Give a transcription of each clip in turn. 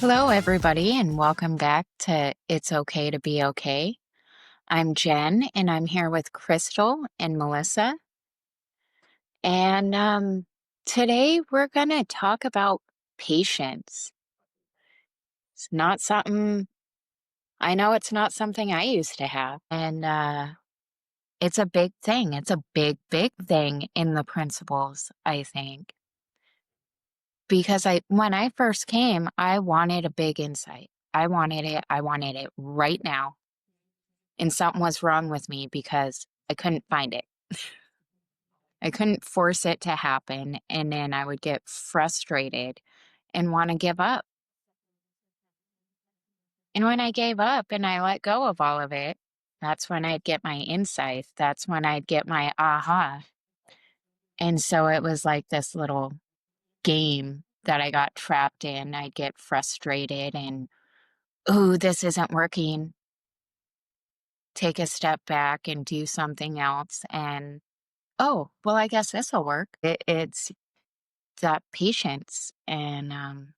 Hello, everybody, and welcome back to It's Okay to Be Okay. I'm Jen, and I'm here with Chrystal and Melissa. And today we're going to talk about patience. It's not something, I know it's not something I used to have. And it's a big thing. It's a big, big thing in the principles, I think. Because when I first came, I wanted a big insight. I wanted it. I wanted it right now. And something was wrong with me because I couldn't find it. I couldn't force it to happen, and then I would get frustrated and wanna give up. And when I gave up and I let go of all of it, that's when I'd get my insights, that's when I'd get my aha. And so it was like this little game that I got trapped in. I'd get frustrated and, "Ooh, this isn't working." Take a step back and do something else, and, "Oh, well, I guess this'll work." It's that patience, and,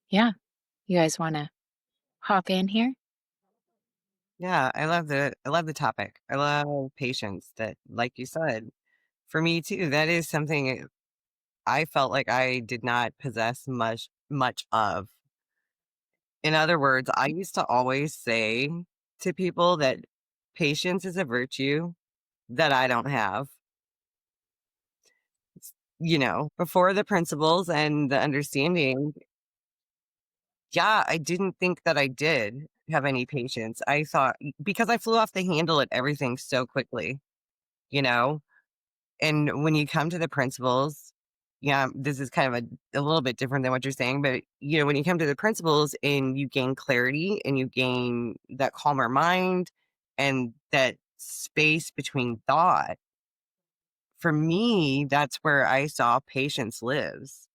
yeah. You guys wanna hop in here? Yeah, I love the topic. I love patience that like you said. For me too, that is something I felt like I did not possess much of. In other words, I used to always say to people that patience is a virtue that I don't have. Before the principles and the understanding, yeah, I didn't think that I did have any patience. I thought because I flew off the handle at everything so quickly, you know? And when you come to the principles, yeah, this is kind of a little bit different than what you're saying, but when you come to the principles and you gain clarity and you gain that calmer mind and that space between thought, for me, that's where I saw patience lives.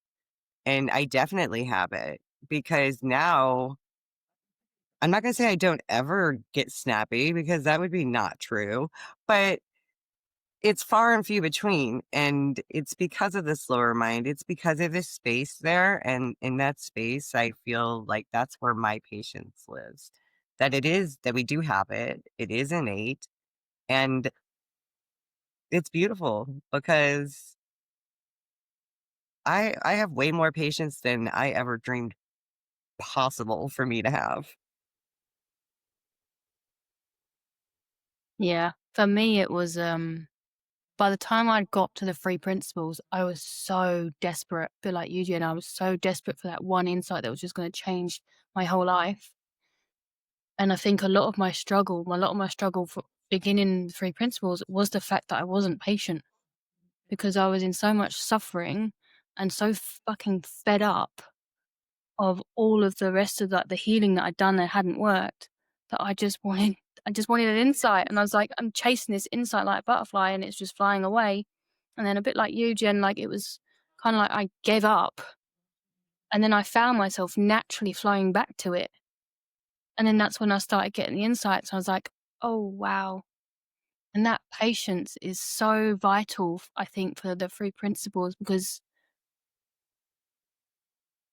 And I definitely have it because now I'm not going to say I don't ever get snappy because that would be not true, but it's far and few between, and it's because of the slower mind. It's because of the space there, and in that space, I feel like that's where my patience lives. That we do have it. It is innate, and it's beautiful because I have way more patience than I ever dreamed possible for me to have. Yeah. For me, it was, by the time I got to the 3 principles, I was so desperate. Feel like you, Jen, I was so desperate for that one insight that was just gonna change my whole life. And I think a lot of my struggle for beginning the 3 principles was the fact that I wasn't patient because I was in so much suffering and so fucking fed up of all of the rest of, like, the healing that I'd done that hadn't worked, that I just wanted an insight, and I was like, I'm chasing this insight like a butterfly, and it's just flying away. And then a bit like you, Jen, like, it was kinda like I gave up, and then I found myself naturally flowing back to it, and then that's when I started getting the insights. I was like, "Oh, wow." And that patience is so vital, I think, for the 3 principles because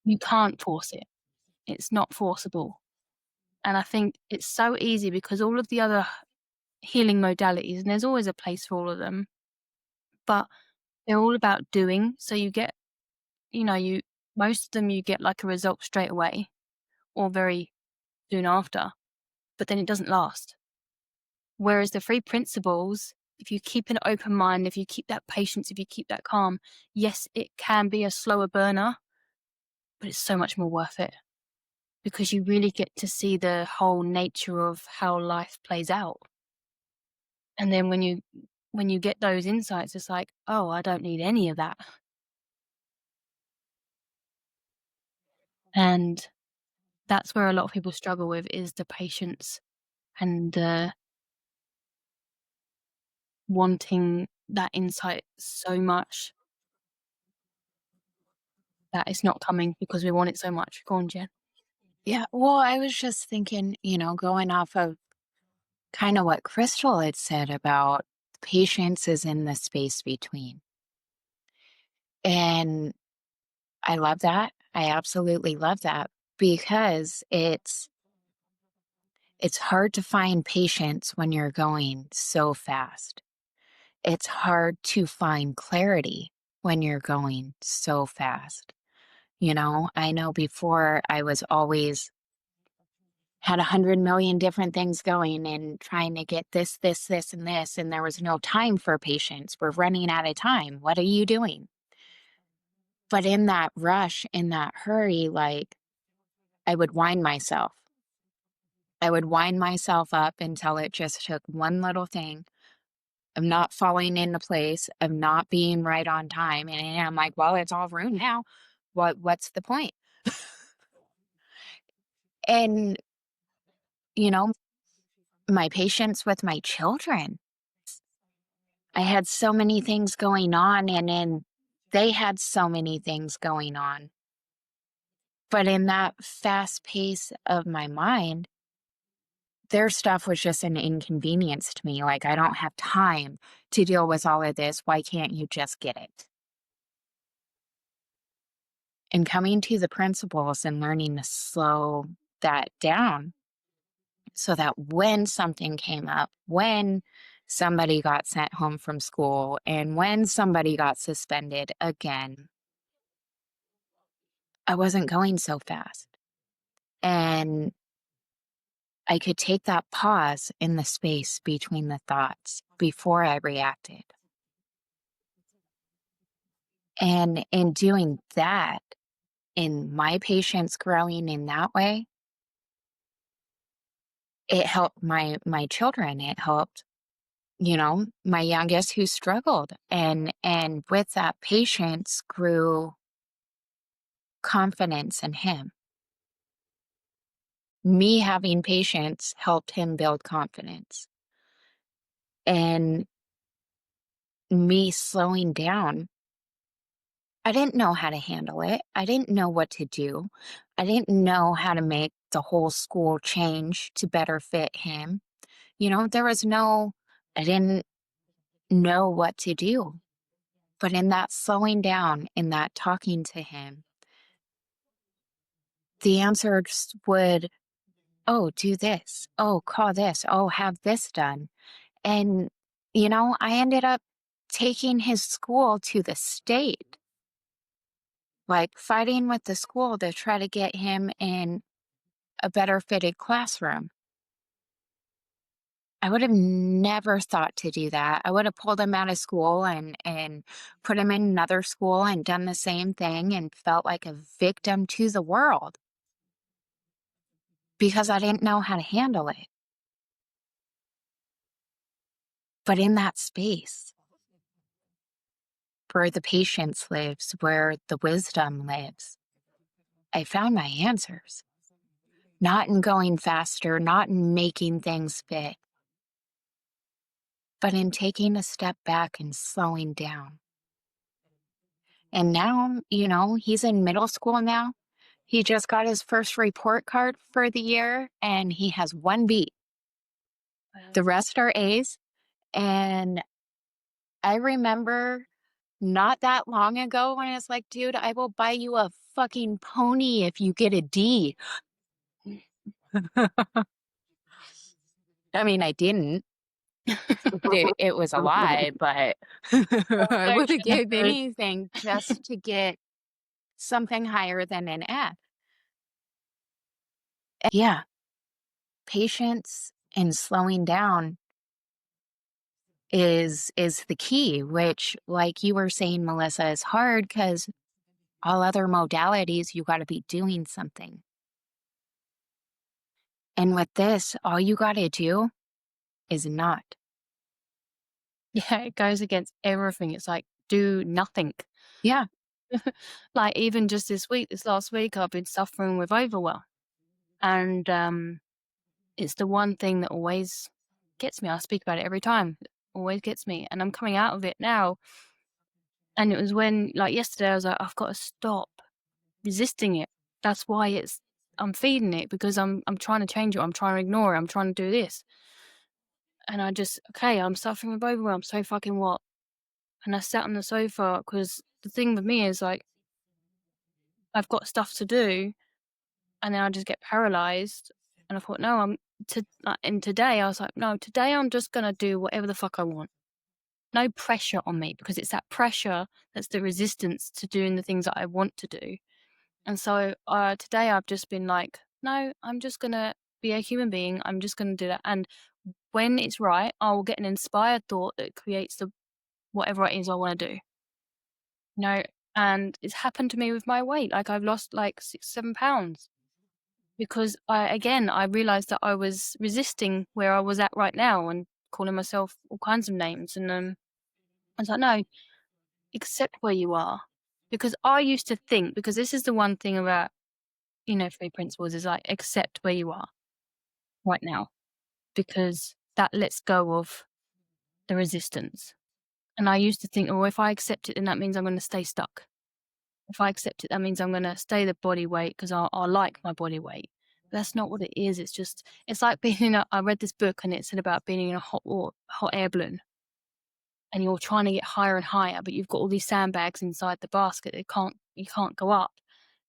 you can't force it. It's not forcible. And I think it's so easy because all of the other healing modalities, and there's always a place for all of them, but they're all about doing. So you get, you most of them you get like a result straight away or very soon after, but then it doesn't last. Whereas the 3 principles, if you keep an open mind, if you keep that patience, if you keep that calm, yes, it can be a slower burner, but it's so much more worth it because you really get to see the whole nature of how life plays out. And then when you get those insights, it's like, "Oh, I don't need any of that." And that's where a lot of people struggle with is the patience and the wanting that insight so much that it's not coming because we want it so much. Go on, Jen. Yeah, well, I was just thinking, going off of kinda what Crystal had said about patience is in the space between, and I love that. I absolutely love that because it's hard to find patience when you're going so fast. It's hard to find clarity when you're going so fast. I know before I was always had 100 million different things going and trying to get this, and this, and there was no time for patience. We're running out of time. What are you doing? But in that rush, in that hurry, like I would wind myself. I would wind myself up until it just took one little thing of not falling into place, of not being right on time. And I'm like, well, it's all ruined now. What's the point? And, you know, my patience with my children. I had so many things going on, and then they had so many things going on. But in that fast pace of my mind, their stuff was just an inconvenience to me. Like, I don't have time to deal with all of this. Why can't you just get it? And coming to the principles and learning to slow that down so that when something came up, when somebody got sent home from school, and when somebody got suspended again, I wasn't going so fast. And I could take that pause in the space between the thoughts before I reacted. And in doing that, in my patience growing in that way, it helped my children. It helped, my youngest who struggled. And with that patience grew confidence in him. Me having patience helped him build confidence. And me slowing down, I didn't know how to handle it. I didn't know what to do. I didn't know how to make the whole school change to better fit him. There was I didn't know what to do. But in that slowing down, in that talking to him, the answers would, oh, do this. Oh, call this. Oh, have this done. And, I ended up taking his school to the state, like fighting with the school to try to get him in a better fitted classroom. I would have never thought to do that. I would have pulled him out of school and put him in another school and done the same thing and felt like a victim to the world because I didn't know how to handle it. But in that space where the patience lives, where the wisdom lives, I found my answers. Not in going faster, not in making things fit, but in taking a step back and slowing down. And now, he's in middle school now. He just got his first report card for the year and he has one B. The rest are A's. And I remember not that long ago when I was like, dude, I will buy you a fucking pony if you get a D. I mean, I didn't. It was a lie, but I would have given anything just to get something higher than an F. Yeah, patience and slowing down is the key, which, like you were saying, Melissa, is hard because all other modalities, you got to be doing something. And with this, all you got to do is not. Yeah, it goes against everything. It's like, do nothing. Yeah. Like, even just this last week, I've been suffering with overwhelm. And it's the one thing that always gets me. I speak about it every time. It always gets me. And I'm coming out of it now. And it was when, like yesterday, I was like, I've got to stop resisting it. That's why I'm feeding it, because I'm trying to change it. I'm trying to ignore it. I'm trying to do this. And I'm suffering with overwhelm. So fucking what? And I sat on the sofa because the thing with me is like, I've got stuff to do, and then I just get paralyzed. And I thought, no, and today I was like, no, today I'm just gonna do whatever the fuck I want. No pressure on me, because it's that pressure that's the resistance to doing the things that I want to do. And so today I've just been like, no, I'm just gonna be a human being. I'm just gonna do that. And when it's right, I will get an inspired thought that creates the whatever it is I want to do. You know, and it's happened to me with my weight. Like I've lost like 6, 7 pounds because I realized that I was resisting where I was at right now and calling myself all kinds of names. And I was like, no, accept where you are. Because I used to think, because this is the one thing about, free principles is like accept where you are right now, because that lets go of the resistance. And I used to think, oh, if I accept it, then that means I'm going to stay stuck. If I accept it, that means I'm going to stay the body weight because I like my body weight. But that's not what it is. It's like being I read this book and it said about being in a hot air balloon, and you're trying to get higher and higher, but you've got all these sandbags inside the basket. You can't go up.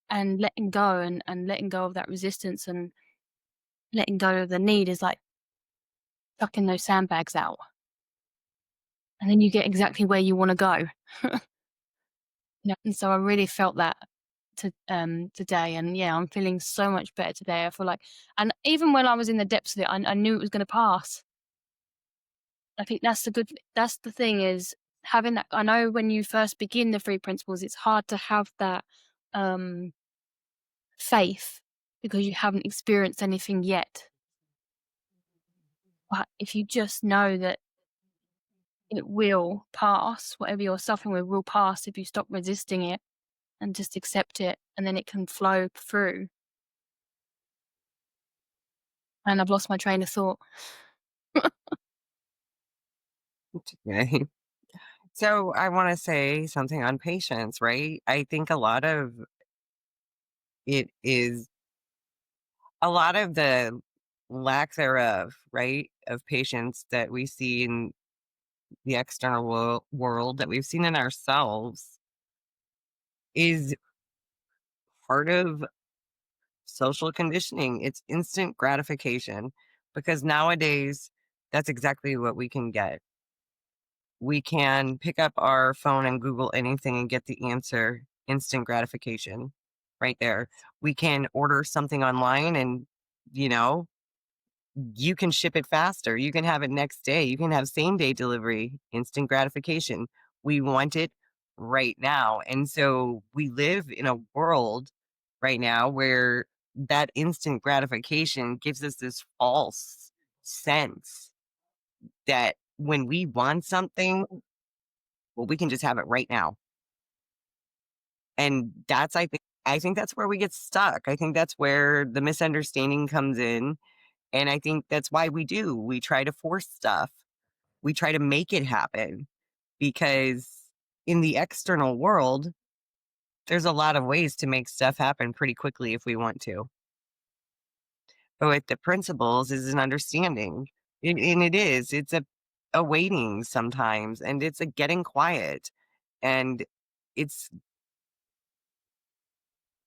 And letting go and letting go of that resistance and letting go of the need is like chucking those sandbags out. And then you get exactly where you want to go. And so I really felt that today, and yeah, I'm feeling so much better today. I feel like, and even when I was in the depths of it, I knew it was going to pass. I think that's the thing, is having that. I know when you first begin the free principles, it's hard to have that um, faith because you haven't experienced anything yet. But if you just know that it will pass, whatever you're suffering with will pass if you stop resisting it and just accept it, and then it can flow through. And I've lost my train of thought. Okay. So I want to say something on patience, right? I think it is a lot of the lack thereof, right, of patience that we see in the external world, that we've seen in ourselves, is part of social conditioning. It's instant gratification, because nowadays that's exactly what we can get. We can pick up our phone and Google anything and get the answer, instant gratification right there. We can order something online and, you know, you can ship it faster. You can have it next day. You can have same day delivery, instant gratification. We want it right now. And so we live in a world right now where that instant gratification gives us this false sense that when we want something, well, we can just have it right now. And I think that's where we get stuck. I think that's where the misunderstanding comes in. And I think that's why we try to force stuff. We try to make it happen, because in the external world, there's a lot of ways to make stuff happen pretty quickly if we want to. But with the principles is an understanding. And it's a waiting sometimes, and it's a getting quiet. And it's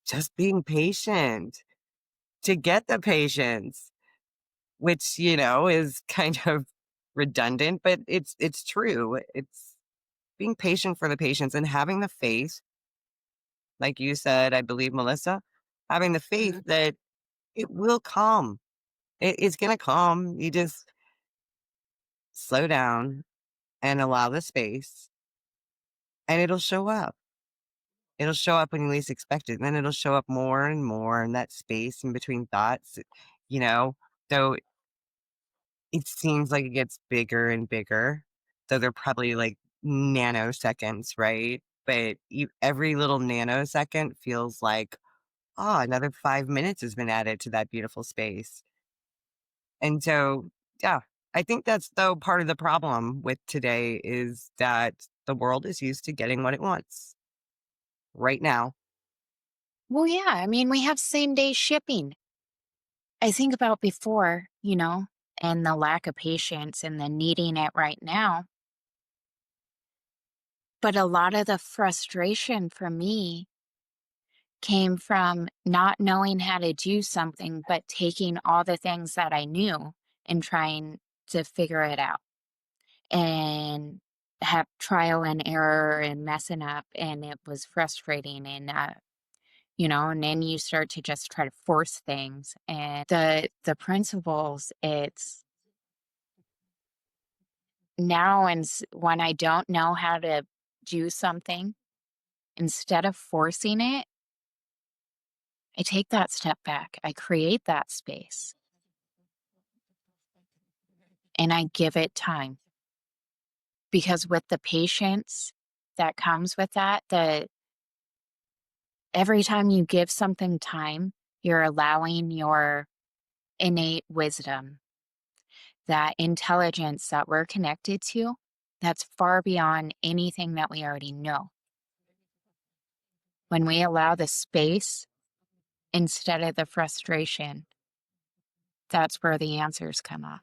just being patient to get the patience, which, is kind of redundant, but it's true. It's being patient for the patients and having the faith, like you said, I believe, Melissa, having the faith Mhm. that it will come. It's going to come. You just slow down and allow the space, and it'll show up. It'll show up when you least expect it. And then it'll show up more and more in that space in between thoughts, you know? So it seems like it gets bigger and bigger. So they're probably like nanoseconds, right? But every little nanosecond feels like, oh, another 5 minutes has been added to that beautiful space. And so, yeah, I think that's though part of the problem with today is that the world is used to getting what it wants right now. Well, yeah, I mean, we have same day shipping. I think about before, and the lack of patience and the needing it right now. But a lot of the frustration for me came from not knowing how to do something, but taking all the things that I knew and trying to figure it out and have trial and error and messing up. And it was frustrating. And then you start to just try to force things. And the principles, it's now, and when I don't know how to do something, instead of forcing it, I take that step back. I create that space and I give it time. Because with the patience that comes with that, the every time you give something time, you're allowing your innate wisdom, that intelligence that we're connected to, that's far beyond anything that we already know. When we allow the space instead of the frustration, that's where the answers come up.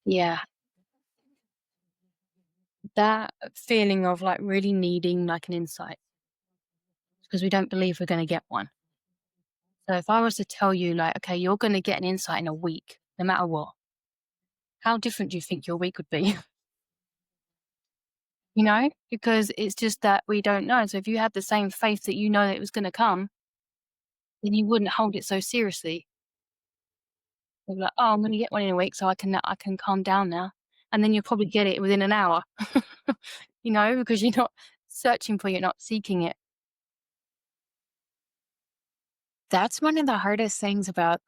Yeah. That feeling of like really needing like an insight because we don't believe we're going to get one. So if I was to tell you like, okay, you're going to get an insight in a week, no matter what, how different do you think your week would be? Because it's just that we don't know. So if you had the same faith that you know that it was going to come, then you wouldn't hold it so seriously. You'd be like, oh, I'm going to get one in a week, so I can calm down now, and then you'll probably get it within an hour. Because you're not searching for it, you're not seeking it. That's one of the hardest things about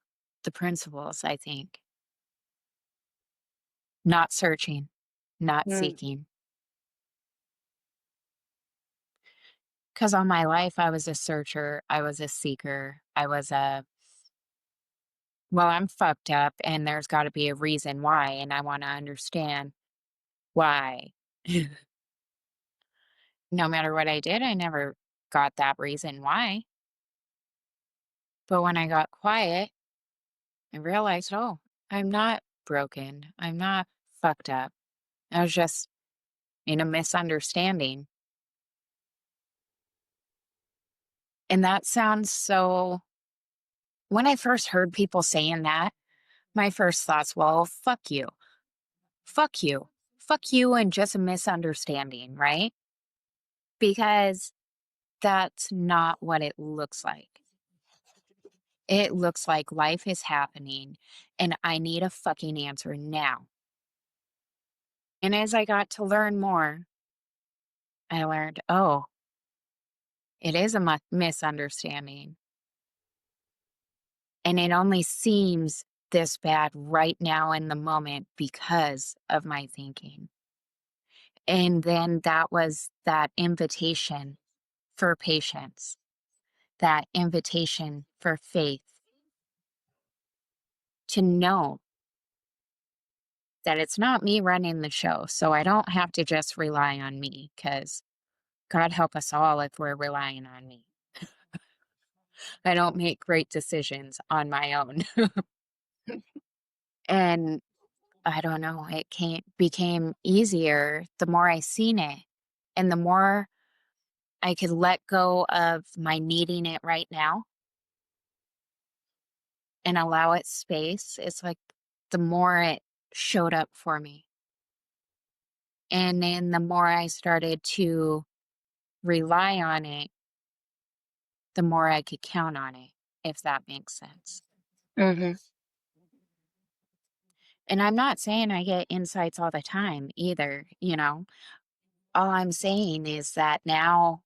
the principles, I think. Not searching, not Mm. seeking. Because all my life, I was a searcher, I was a seeker, well, I'm fucked up and there's got to be a reason why, and I want to understand why. No matter what I did, I never got that reason why. But when I got quiet, I realized, oh, I'm not broken. I'm not fucked up. I was just in a misunderstanding. And that sounds so. When I first heard people saying that, my first thoughts, well, fuck you. Fuck you. Fuck you and just a misunderstanding, right? Because that's not what it looks like. It looks like life is happening and I need a fucking answer now. And as I got to learn more, I learned, oh, it is a misunderstanding. And it only seems this bad right now in the moment because of my thinking. And then that was that invitation for patience, that invitation for faith to know that it's not me running the show. So I don't have to just rely on me because God help us all if we're relying on me. I don't make great decisions on my own. And I don't know, became easier the more I seen it and the more I could let go of my needing it right now and allow it space. It's like the more it showed up for me. And then the more I started to rely on it, the more I could count on it, if that makes sense. Hmm. And I'm not saying I get insights all the time either, you know. All I'm saying is that now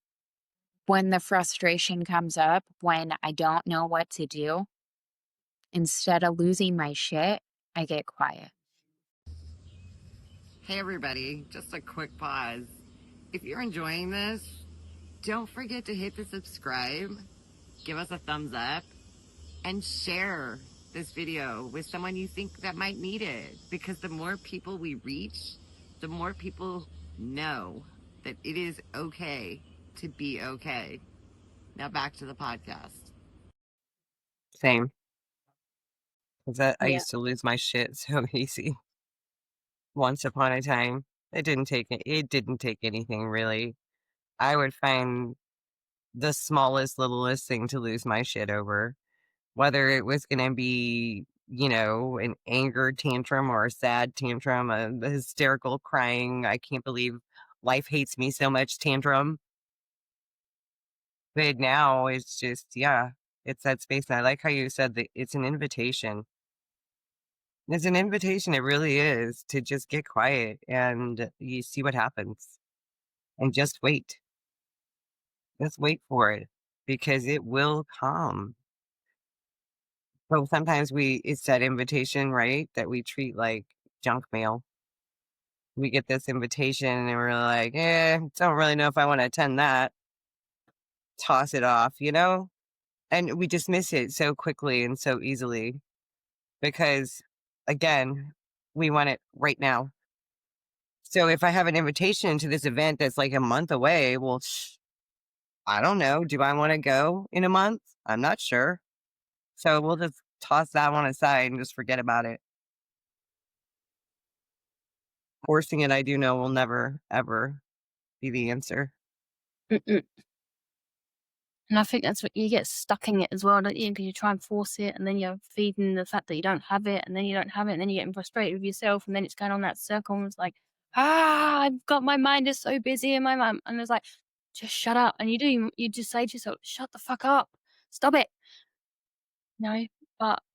when the frustration comes up, when I don't know what to do, instead of losing my shit, I get quiet. Hey, everybody, just a quick pause. If you're enjoying this, don't forget to hit the subscribe, give us a thumbs up, and share this video with someone you think that might need it. Because the more people we reach, the more people know that it is okay to be okay. Now back to the podcast. Same. Because I Yeah. used to lose my shit so easy. Once upon a time, it didn't take anything really. I would find the smallest, littlest thing to lose my shit over. Whether it was going to be, an anger tantrum or a sad tantrum, a hysterical crying, I can't believe life hates me so much tantrum. But now it's just, yeah, it's that space. And I like how you said that it's an invitation. It's an invitation. It really is to just get quiet and you see what happens and just wait. Just wait for it because it will come. So sometimes it's that invitation, right? That we treat like junk mail. We get this invitation and we're like, don't really know if I want to attend that. Toss it off, And we dismiss it so quickly and so easily because, again, we want it right now. So if I have an invitation to this event that's like a month away, well, I don't know. Do I want to go in a month? I'm not sure. So we'll just toss that one aside and just forget about it. Forcing it, I do know, will never, ever be the answer. Mm-mm. And I think that's what you get stuck in it as well, don't you? Because you try and force it, and then you're feeding the fact that you don't have it, and then you don't have it, and then you're getting frustrated with yourself, and then it's going on that circle, and it's like, I've got my mind is so busy, and my mind, and it's like, just shut up. And you just say to yourself, shut the fuck up, stop it, no.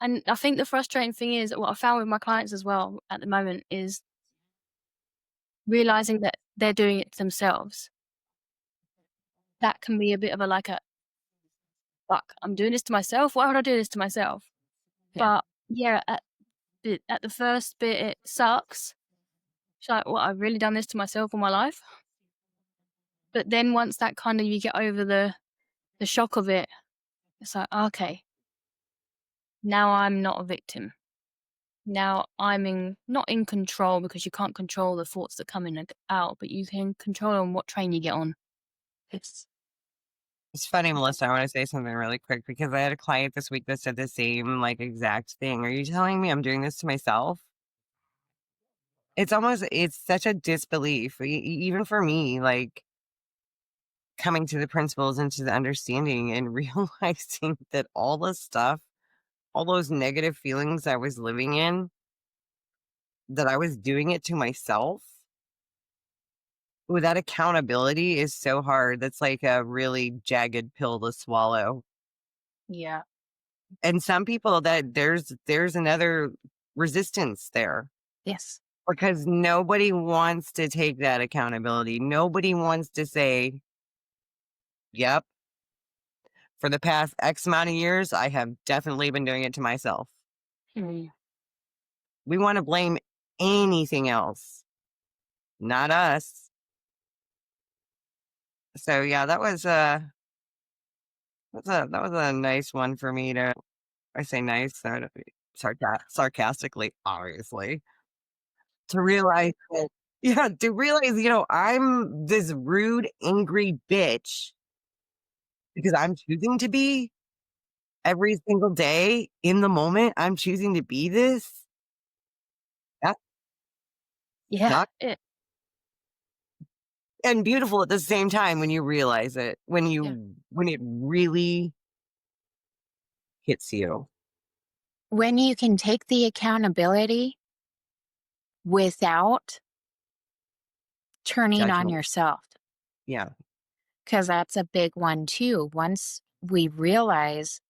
And I think the frustrating thing is what I found with my clients as well at the moment is realizing that they're doing it themselves. That can be a bit of a like a fuck. I'm doing this to myself. Why would I do this to myself? Yeah. But yeah, at the first bit, it sucks. It's like, "What, I've really done this to myself all my life?" But then once that kinda you get over the shock of it, it's like, "Okay, now I'm not a victim. Now I'm not in control," because you can't control the thoughts that come in and out, but you can control on what train you get on. It's It's funny, Melissa. I want to say something really quick because I had a client this week that said the same like exact thing. Are you telling me I'm doing this to myself? It's such a disbelief, even for me, like coming to the principles and to the understanding and realizing that all the stuff, all those negative feelings I was living in, that I was doing it to myself. Ooh, that accountability is so hard. That's like a really jagged pill to swallow. yeah. And some people that there's another resistance there Yes. because nobody wants to take that accountability. Nobody wants to say, "Yep, for the past X amount of years, I have definitely been doing it to myself." Mm. We want to blame anything else, not us. So yeah, that was a nice one for me to. I say nice, sarcastically, obviously, to realize that, yeah, to realize, I'm this rude, angry bitch because I'm choosing to be every single day in the moment. I'm choosing to be this. That's Yeah. not and beautiful at the same time when you realize it, Yeah. when it really hits you. When you can take the accountability without turning on Judgment. yourself, Yeah. because that's a big one too. Once we realize,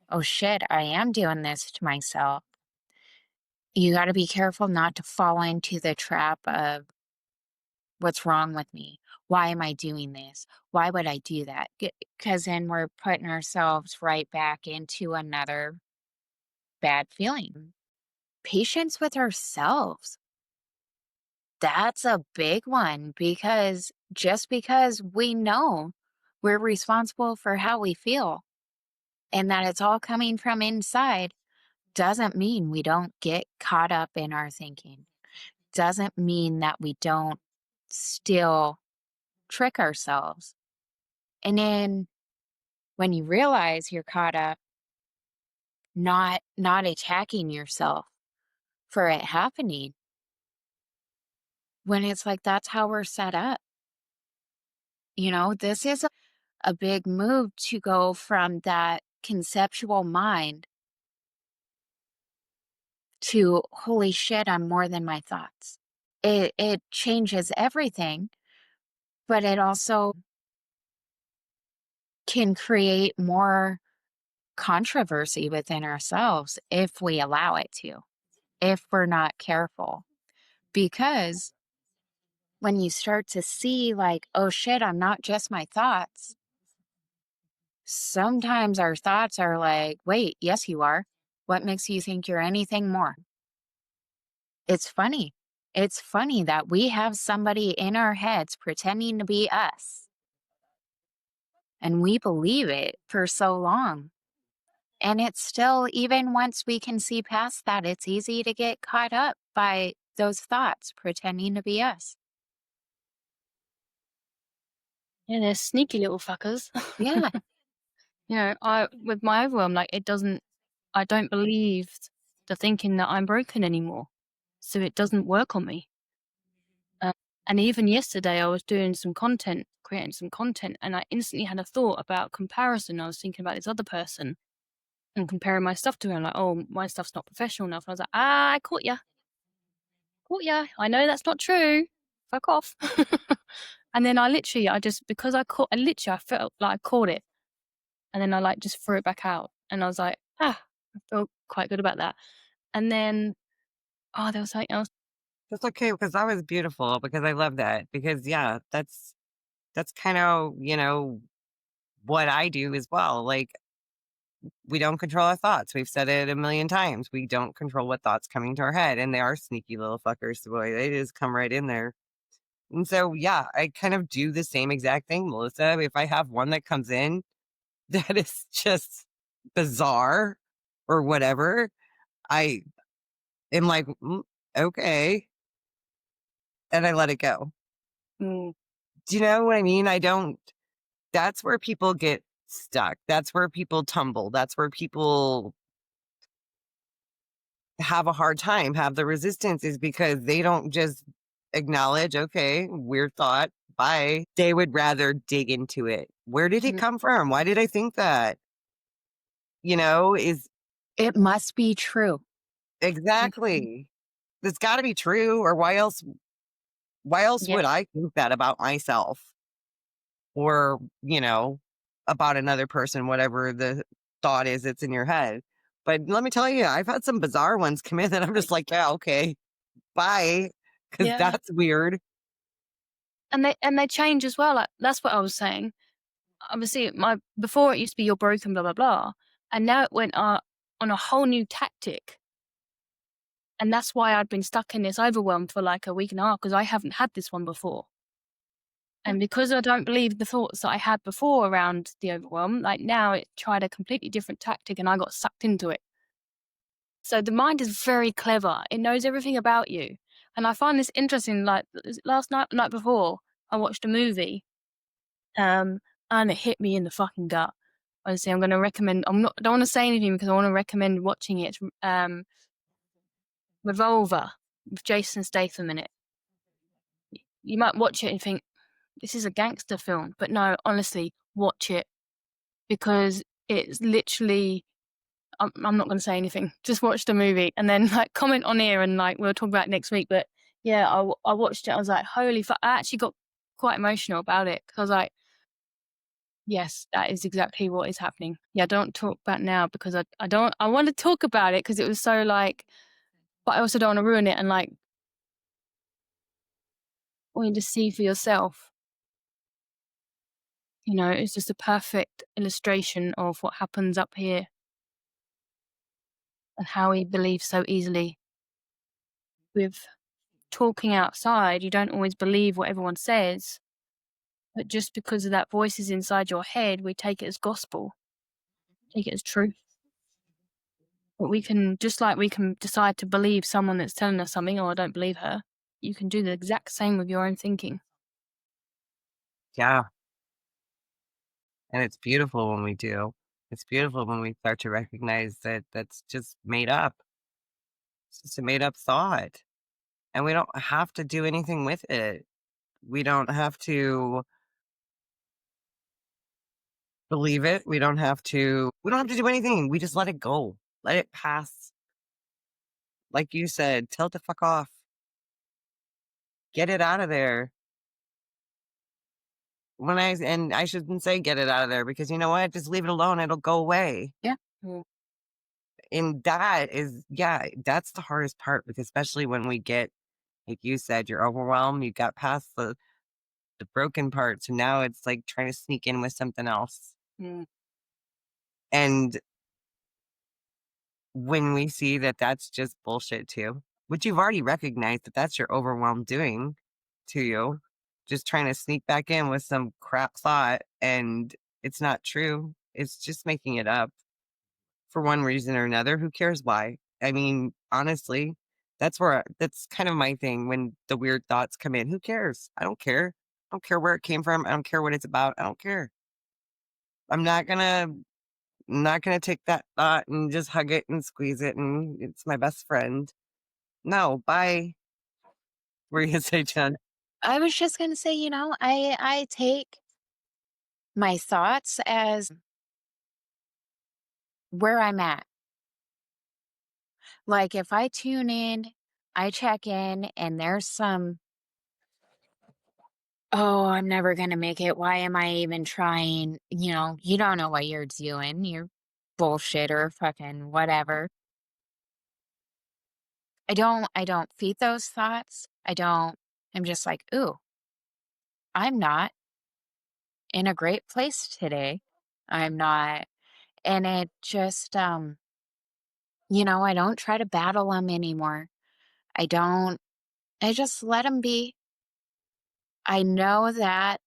oh shit, I am doing this to myself, you got to be careful not to fall into the trap of what's wrong with me? Why am I doing this? Why would I do that? Because then we're putting ourselves right back into another bad feeling. Patience with ourselves. That's a big one because just because we know we're responsible for how we feel and that it's all coming from inside doesn't mean we don't get caught up in our thinking. Doesn't mean that we don't still trick ourselves. And then when you realize you're caught up, not attacking yourself for it happening, when it's like that's how we're set up. This is a big move to go from that conceptual mind to holy shit, I'm more than my thoughts. It changes everything, but it also can create more controversy within ourselves if we allow it to, if we're not careful. Because when you start to see, like, oh shit, I'm not just my thoughts, sometimes our thoughts are like, wait, yes, you are. What makes you think you're anything more? It's funny. It's funny that we have somebody in our heads pretending to be us, and we believe it for so long. And it's still, even once we can see past that, it's easy to get caught up by those thoughts pretending to be us. Yeah, they're sneaky little fuckers. Yeah. I with my overwhelm, like, I don't believe the thinking that I'm broken anymore, so it doesn't work on me. Um, and even yesterday, I was doing some content, creating some content, and I instantly had a thought about comparison. I was thinking about this other person and comparing my stuff to her. I'm like, oh, my stuff's not professional enough. And I was like, I caught ya. I know that's not true. Fuck off. And then I just, because I felt like I caught it. And then I like just threw it back out. And I was like, I felt quite good about that. And then, oh, there was something else. That's okay because that was beautiful because I love that. Because yeah, that's kind of, what I do as well. Like we don't control our thoughts. We've said it a million times. We don't control what thoughts coming to our head. And they are sneaky little fuckers. Boy, they just come right in there. And so yeah, I kind of do the same exact thing, Melissa. If I have one that comes in that is just bizarre or whatever, I am like, okay. And I let it go. Mm, Do you know what I mean? I don't, that's where people get stuck. That's where people tumble. That's where people have a hard time, have the resistance is because they don't just acknowledge, okay, weird thought, bye. They would rather dig into it. Where did it mm, come from? Why did I think that? Is It must be true. mm, exactly. It's got to be true or why else yeah, would I think that about myself or, about another person, whatever the thought is that's in your head. But let me tell you, I've had some bizarre ones come in that I'm just like, yeah, okay, bye. Cause yeah. that's weird. And they change as well. Like, that's what I was saying. Obviously, my before it used to be you're broken, blah blah blah, and now it went on a whole new tactic. And that's why I'd been stuck in this overwhelm for like a week and a half because I haven't had this one before. And because I don't believe the thoughts that I had before around the overwhelm, like now it tried a completely different tactic and I got sucked into it. So the mind is very clever. It knows everything about you. And I find this interesting. Like last night, the night before, I watched a movie, um, and it hit me in the fucking gut. Honestly, I'm going to recommend. I don't want to say anything because I want to recommend watching it. Revolver with Jason Statham in it. You might watch it and think this is a gangster film, but no, honestly, watch it because it's literally. I'm not going to say anything. Just watch the movie and then like comment on here and like we'll talk about it next week. But yeah, I watched it. I was like, holy fuck! I actually got quite emotional about it because I was like, yes, that is exactly what is happening. Yeah, don't talk about it now because I don't. I want to talk about it because it was so like, but I also don't want to ruin it and like want you to see for yourself. It's just a perfect illustration of what happens up here and how we believe so easily. With talking outside, you don't always believe what everyone says, but just because of that voice is inside your head, we take it as gospel, take it as truth. But we can, just like we can decide to believe someone that's telling us something, or I don't believe her, you can do the exact same with your own thinking. Yeah. And it's beautiful when we do. It's beautiful when we start to recognize that that's just made up. It's just a made up thought. And we don't have to do anything with it. We don't have to believe it. We don't have to do anything. We just let it go. Let it pass. Like you said, tell it to fuck off. Get it out of there. And I shouldn't say get it out of there, because you know what? Just leave it alone. It'll go away. Yeah. And that is, yeah, that's the hardest part, because especially when we get, like you said, you're overwhelmed, you got past the broken part. So now it's like trying to sneak in with something else. Mm. And when we see that that's just bullshit too, which you've already recognized that that's your overwhelm doing to you, just trying to sneak back in with some crap thought, and it's not true. It's just making it up for one reason or another. Who cares why? I mean, honestly, that's kind of my thing when the weird thoughts come in. Who cares? I don't care. I don't care where it came from. I don't care what it's about. I don't care. I'm not gonna take that thought and just hug it and squeeze it and it's my best friend. No, bye. What were you gonna say, Jen? I was just gonna say, I take my thoughts as where I'm at. Like if I tune in, I check in, and there's some, oh, I'm never gonna make it. Why am I even trying? You don't know what you're doing. You're bullshit or fucking whatever. I don't feed those thoughts. I'm just like, ooh, I'm not in a great place today. I'm not. And it just, I don't try to battle them anymore. I don't, I just let them be. I know that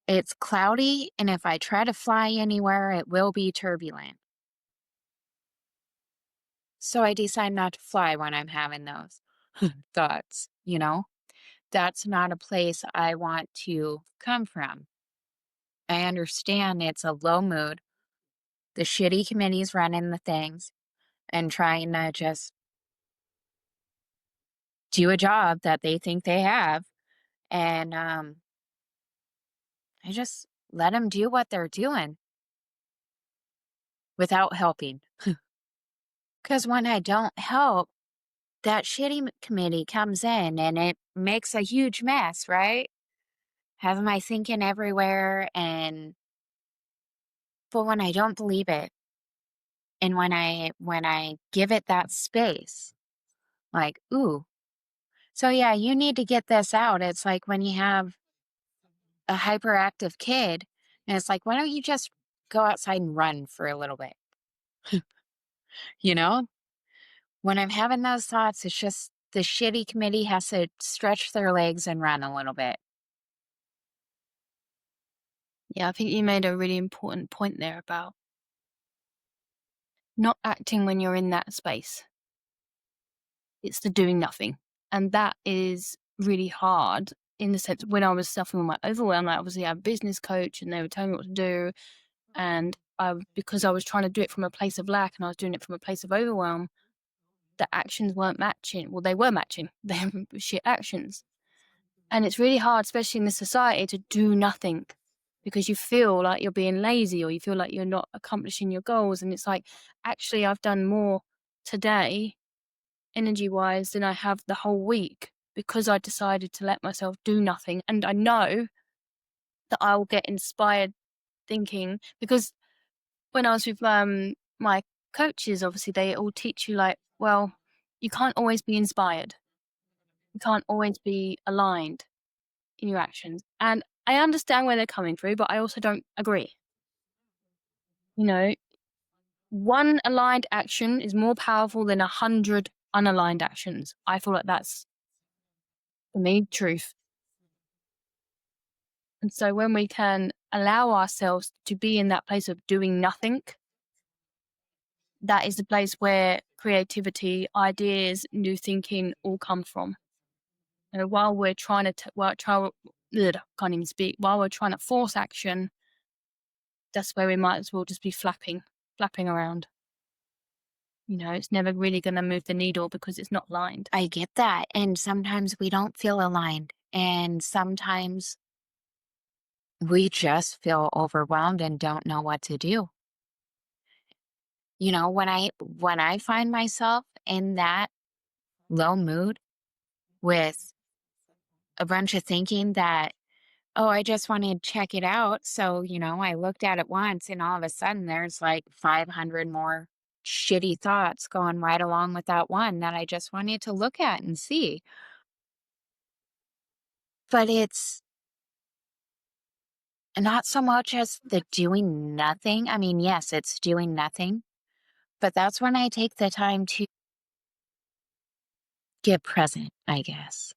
it's cloudy, and if I try to fly anywhere, it will be turbulent. So I decide not to fly when I'm having those thoughts, That's not a place I want to come from. I understand it's a low mood. The shitty committee's running the things and trying to just do a job that they think they have. And I just let them do what they're doing without helping. Because when I don't help, that shitty committee comes in and it makes a huge mess, right? Have my thinking everywhere. But when I don't believe it, and when I give it that space, like, ooh, so yeah, you need to get this out. It's like when you have a hyperactive kid, and it's like, why don't you just go outside and run for a little bit? You know? When I'm having those thoughts, it's just the shitty committee has to stretch their legs and run a little bit. Yeah, I think you made a really important point there about not acting when you're in that space. It's the doing nothing. And that is really hard in the sense when I was suffering with my overwhelm. Like obviously I have a business coach and they were telling me what to do. And because I was trying to do it from a place of lack and I was doing it from a place of overwhelm, the actions weren't matching. Well, they were matching. They were shit actions. And it's really hard, especially in this society, to do nothing because you feel like you're being lazy or you feel like you're not accomplishing your goals. And it's like, actually, I've done more today, energy-wise, than I have the whole week because I decided to let myself do nothing. And I know that I will get inspired thinking because when I was with my coaches, obviously, they all teach you like, well, you can't always be inspired. You can't always be aligned in your actions. And I understand where they're coming through, but I also don't agree. You know, one aligned action is more powerful than 100 unaligned actions. I feel like that's, for me, truth. And so when we can allow ourselves to be in that place of doing nothing, that is the place where creativity, ideas, new thinking all come from. While we're trying to, can't even speak, while we're trying to force action, that's where we might as well just be flapping around. It's never really going to move the needle because it's not lined. I get that. And sometimes we don't feel aligned. And sometimes we just feel overwhelmed and don't know what to do. You know, when I find myself in that low mood with a bunch of thinking that, oh, I just wanted to check it out. So, I looked at it once and all of a sudden there's like 500 more shitty thoughts going right along with that one that I just wanted to look at and see. But it's not so much as the doing nothing. I mean, yes, it's doing nothing, but that's when I take the time to get present, I guess.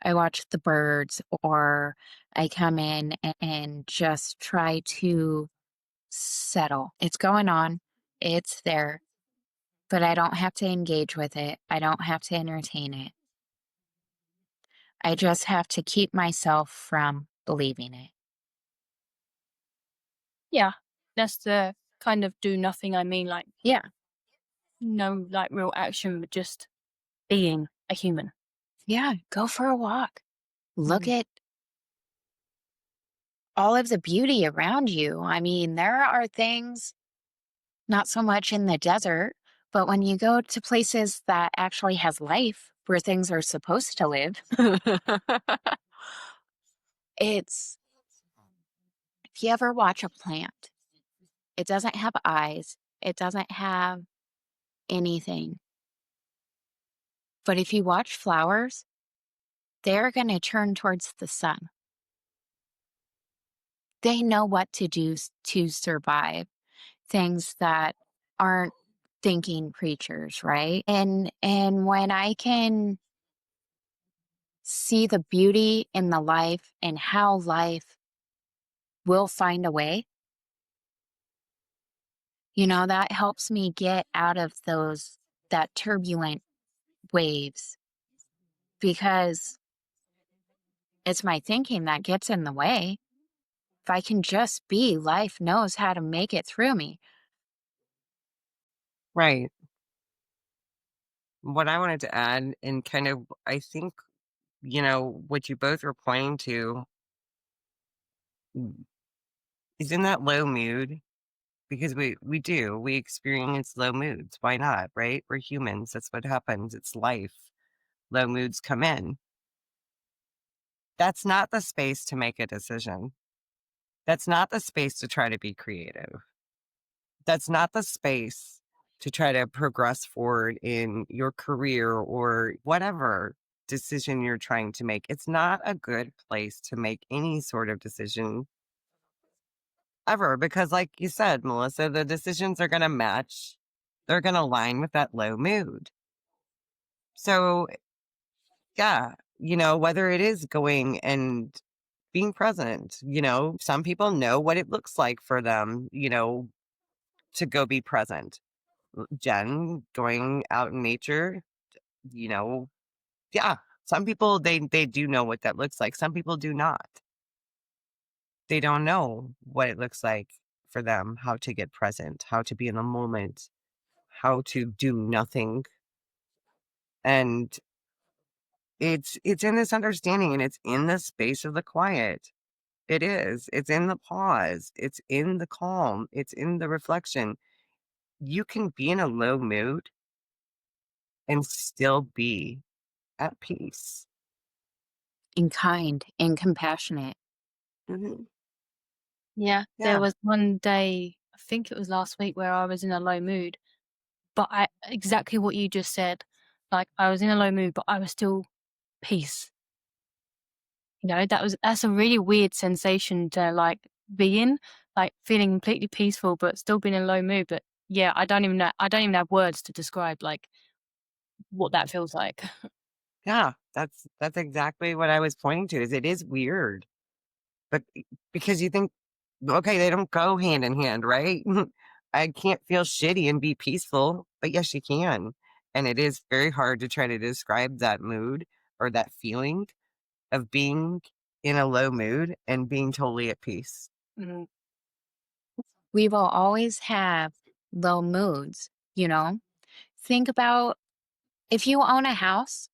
I watch the birds or I come in and just try to settle. It's going on, it's there, but I don't have to engage with it. I don't have to entertain it. I just have to keep myself from believing it. Yeah, that's the kind of do nothing I mean, like, Yeah. no, like, real action, but just being a human. Yeah. Go for a walk. Look Mhm. at all of the beauty around you. I mean, there are things, not so much in the desert, but when you go to places that actually has life where things are supposed to live, it's if you ever watch a plant, it doesn't have eyes, it doesn't have anything. But if you watch flowers, they're going to turn towards the sun. They know what to do to survive, things that aren't thinking creatures, right? And when I can see the beauty in the life and how life will find a way, that helps me get out of that turbulent waves because it's my thinking that gets in the way. If I can just be, life knows how to make it through me. Right. What I wanted to add, and kind of, I think, what you both were pointing to is in that low mood, because we experience low moods. Why not? Right? We're humans. That's what happens. It's life. Low moods come in. That's not the space to make a decision. That's not the space to try to be creative. That's not the space to try to progress forward in your career or whatever decision you're trying to make. It's not a good place to make any sort of decision ever because, like you said, Melissa, the decisions are going to match, they're going to align with that low mood. So, yeah, whether it is going and being present, some people know what it looks like for them, to go be present. Jen, going out in nature, you know, yeah, some people they do know what that looks like. Some people do not. They don't know what it looks like for them, how to get present, how to be in the moment, how to do nothing. And it's in this understanding and it's in the space of the quiet. It is. It's in the pause. It's in the calm. It's in the reflection. You can be in a low mood and still be at peace. And kind and compassionate. Mhm. Yeah, there Yeah. was one day, I think it was last week, where I was in a low mood, but I exactly what you just said. Like, I was in a low mood, but I was still peace. That's a really weird sensation to, like, be in, like, feeling completely peaceful, but still being in a low mood, but yeah, I don't even have words to describe, like, what that feels like. Yeah, that's exactly what I was pointing to, is it is weird, but because you think, okay, they don't go hand in hand, right? I can't feel shitty and be peaceful, but yes, you can. And it is very hard to try to describe that mood or that feeling of being in a low mood and being totally at peace. Mhm. We will always have low moods, Think about if you own a house,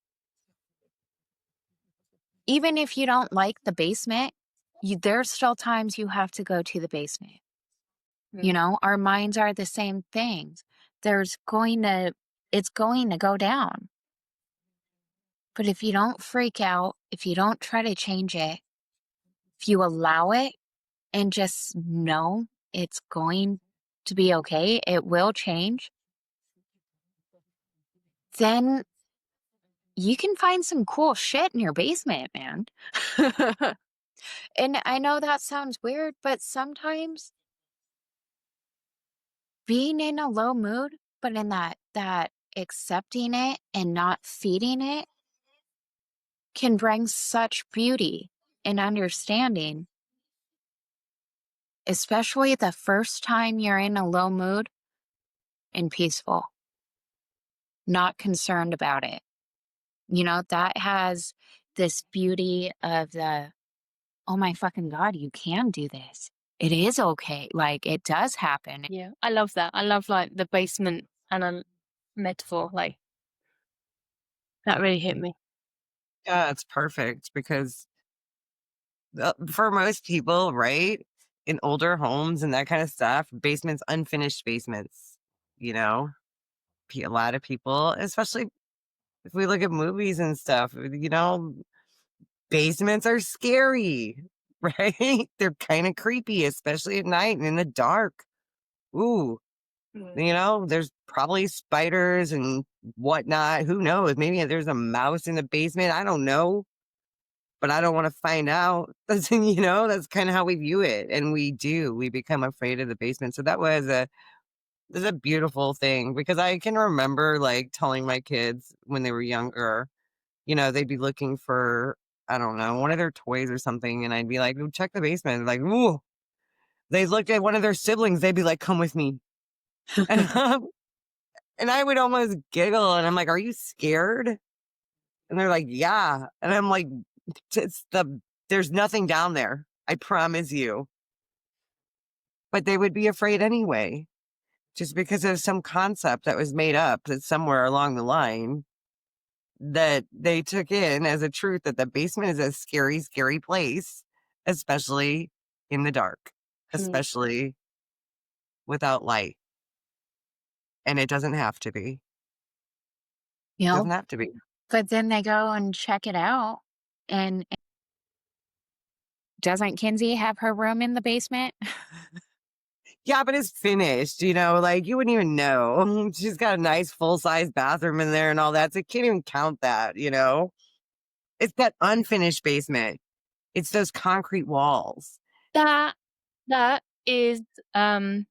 even if you don't like the basement, there's still times you have to go to the basement. You Mm. know, our minds are the same things. There's going to it's going to go down. But if you don't freak out, if you don't try to change it, if you allow it and just know it's going to be okay, it will change, then you can find some cool shit in your basement, man. And I know that sounds weird, but sometimes being in a low mood, but in that accepting it and not feeding it can bring such beauty and understanding, especially the first time you're in a low mood and peaceful, not concerned about it. You know, that has this beauty of the, oh my fucking God, you can do this. It is okay. Like, it does happen. Yeah, I love that. I love like the basement and a metaphor. Like that really hit me. Yeah, it's perfect because for most people, right, in older homes and that kind of stuff, basements, unfinished basements, you know, a lot of people, especially if we look at movies and stuff, basements are scary, right? They're kind of creepy, especially at night and in the dark. Ooh, Mm. there's probably spiders and whatnot. Who knows? Maybe there's a mouse in the basement. I don't know, but I don't want to find out. That's kind of how we view it. And we become afraid of the basement. So that was a beautiful thing because I can remember like telling my kids when they were younger, they'd be looking for, I don't know, one of their toys or something. And I'd be like, "Ooh, check the basement." Like, ooh, they looked at one of their siblings. They'd be like, "Come with me." And, and I would almost giggle and I'm like, "Are you scared?" And they're like, "Yeah." And I'm like, it's there's nothing down there. I promise you. But they would be afraid anyway, just because of some concept that was made up that somewhere along the line that they took in as a truth that the basement is a scary, scary place, especially in the dark, Mm. especially without light. And it doesn't have to be. You know, Doesn't have to be. but then they go and check it out. And doesn't Kinsey have her room in the basement? Yeah, but it's finished, like you wouldn't even know. She's got a nice full size bathroom in there and all that. So you can't even count that. It's that unfinished basement. It's those concrete walls. That that is the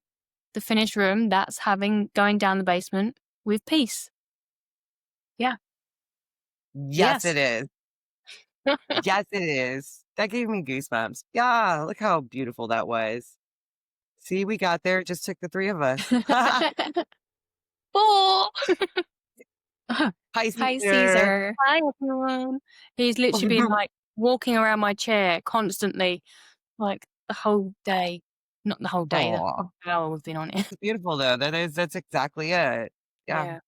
finished room. That's having going down the basement with peace. Yeah. Yes, it Yes. is. Yes, it is. That gave me goosebumps. Yeah, look how beautiful that was. See, we got there. It just took the three of us. Oh, Hi, Hi, Caesar. Caesar. hi everyone. He's literally been like walking around my chair constantly, like the whole day. Not the whole day, the Aw, hour we've been on it. it's beautiful though. That's exactly it. Yeah. Yeah.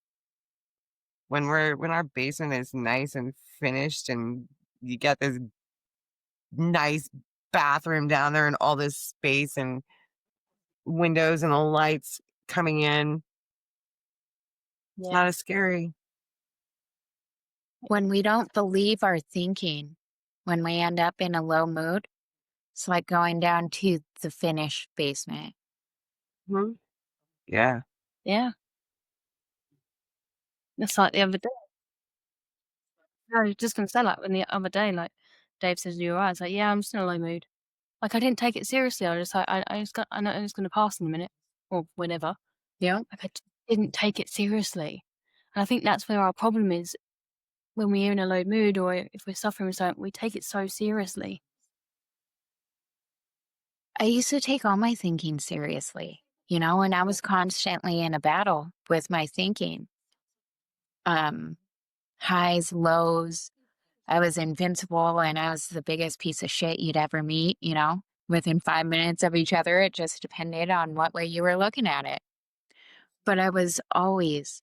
When our basement is nice and finished and you get this nice bathroom down there and all this space and windows and the lights coming in, it's Yeah. not as scary. When we don't believe our thinking, when we end up in a low mood, it's like going down to the finished basement. Mhm. Yeah. Yeah. That's like the other day. I was just gonna say, like, when the other day, like, Dave says, "You alright?" I was like, "Yeah, I'm just in a low mood." Like, I didn't take it seriously. I was just like, I know it's gonna pass in a minute or whenever. Yep. Like, I just didn't take it seriously. And I think that's where our problem is when we're in a low mood or if we're suffering with something, we take it so seriously. I used to take all my thinking seriously, and I was constantly in a battle with my thinking. Um, Highs, lows. I was invincible and I was the biggest piece of shit you'd ever meet. Within 5 minutes of each other, it just depended on what way you were looking at it. But I was always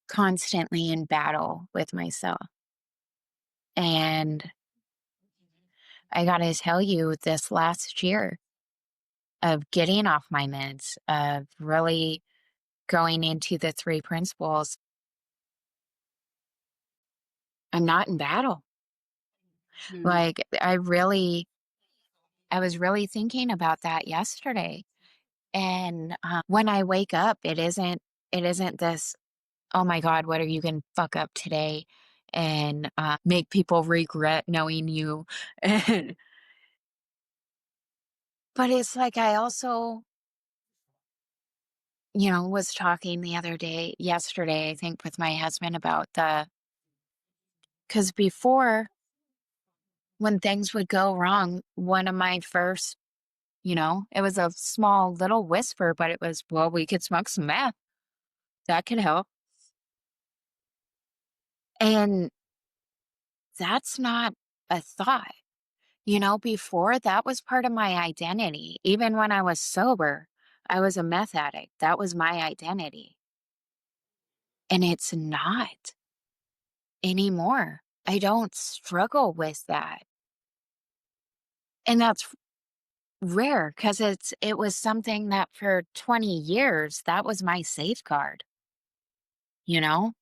constantly in battle with myself. And I gotta tell you, this last year of getting off my meds, of really going into the three principles, I'm not in battle. Mm. Like, I was really thinking about that yesterday. And when I wake up, it isn't this, oh my God, what are you going to fuck up today? And make people regret knowing you. But it's like I also, was talking yesterday, I think, with my husband about because before, when things would go wrong, one of my first, it was a small little whisper, but it was, well, we could smoke some meth. That could help. And that's not a thought. Before that was part of my identity. Even when I was sober, I was a meth addict. That was my identity. And it's not anymore. I don't struggle with that. And that's rare because it was something that for 20 years, that was my safeguard. You know,